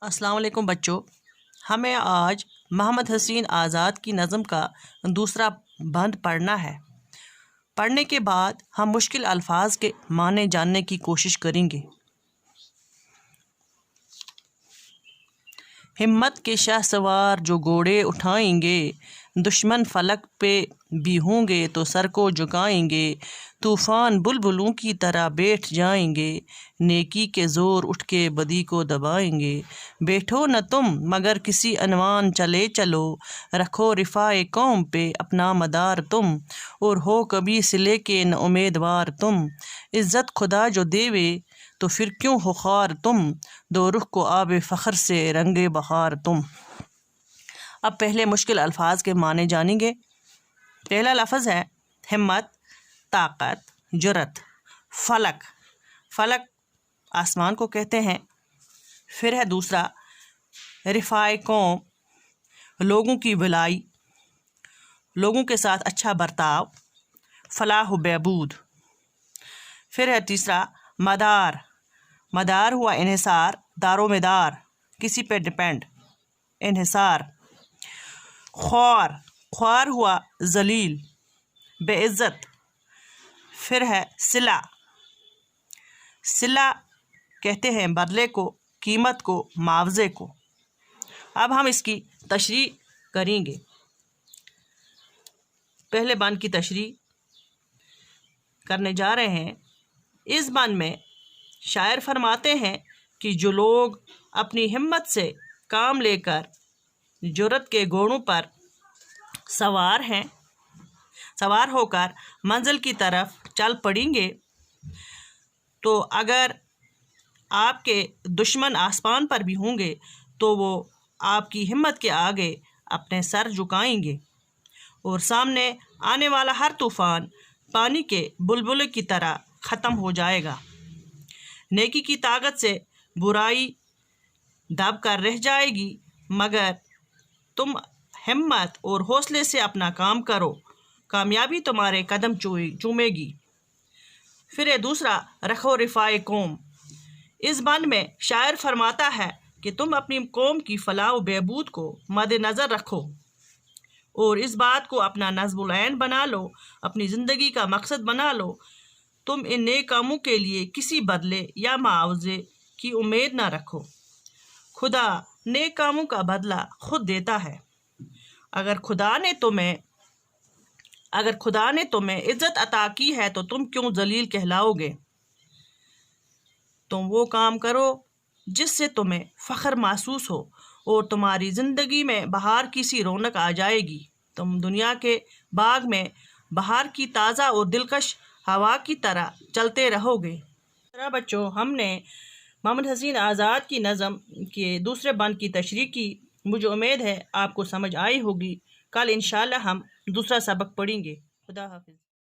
अस्सलाम वालेकुम बच्चों। हमें आज मोहम्मद हसीन आज़ाद की नज़म का दूसरा बंद पढ़ना है। पढ़ने के बाद हम मुश्किल अल्फाज के माने जानने की कोशिश करेंगे। हिम्मत के शाहसवार जो घोड़े उठाएंगे, दुश्मन फलक पे भी होंगे तो सर को झुकाएंगे। तूफ़ान बुलबुलों की तरह बैठ जाएंगे, नेकी के ज़ोर उठ के बदी को दबाएंगे। बैठो न तुम मगर किसी अनवान चले चलो, रखो रिफ़ाए कौम पे अपना मदार तुम, और हो कभी सिले के न उम्मीदवार तुम। इज़्ज़त खुदा जो देवे तो फिर क्यों हो ख्वार तुम, दो रुख को आब फ़ख्र से रंगे बहार तुम। अब पहले मुश्किल अल्फाज के माने जानेंगे। पहला लफ्ज़ है हिम्मत, ताकत, जुरत। फलक, फलक आसमान को कहते हैं। फिर है दूसरा रिफ़ाए कौम, लोगों की भलाई, लोगों के साथ अच्छा बर्ताव, फलाह बहबूद। फिर है तीसरा मदार, मदार हुआ इन्हिसार, दारो मदार, किसी पे डिपेंड, इन्हिसार। ख्वार, ख्वार हुआ जलील, बेइज्जत। फिर है सिला, सिला कहते हैं बदले को, कीमत को, मुआवजे को। अब हम इसकी तशरीह करेंगे। पहले बंद की तशरीह करने जा रहे हैं। इस बंद में शायर फरमाते हैं कि जो लोग अपनी हिम्मत से काम लेकर जुर्रत के घोड़ों पर सवार होकर मंजिल की तरफ चल पड़ेंगे, तो अगर आपके दुश्मन आसमान पर भी होंगे तो वो आपकी हिम्मत के आगे अपने सर झुकाएंगे, और सामने आने वाला हर तूफ़ान पानी के बुलबुले की तरह ख़त्म हो जाएगा। नेकी की ताकत से बुराई दब कर रह जाएगी, मगर तुम हिम्मत और हौसले से अपना काम करो, कामयाबी तुम्हारे कदम चूमेगी। फिर है दूसरा रखो रिफ़ाए कौम। इस बंद में शायर फरमाता है कि तुम अपनी कौम की फलाह व बहबूद को मद्देनज़र रखो और इस बात को अपना नज़्मुल ऐन बना लो, अपनी ज़िंदगी का मकसद बना लो। तुम इन नेक कामों के लिए किसी बदले या मुआवजे की उम्मीद न रखो। खुदा नेक कामों का बदला खुद देता है। अगर खुदा ने तुम्हें इज्जत अता की है तो तुम क्यों जलील कहलाओगे। तुम वो काम करो जिससे तुम्हें फ़ख्र महसूस हो और तुम्हारी ज़िंदगी में बहार की सी रौनक आ जाएगी। तुम दुनिया के बाग में बहार की ताज़ा और दिलकश हवा की तरह चलते रहोगे। बच्चों, हमने मोहम्मद हसीन आज़ाद की नज़म के दूसरे बंद की तशरीह की। मुझे उम्मीद है आपको समझ आई होगी। कल इंशाल्लाह हम दूसरा सबक पढ़ेंगे। खुदा हाफिज़।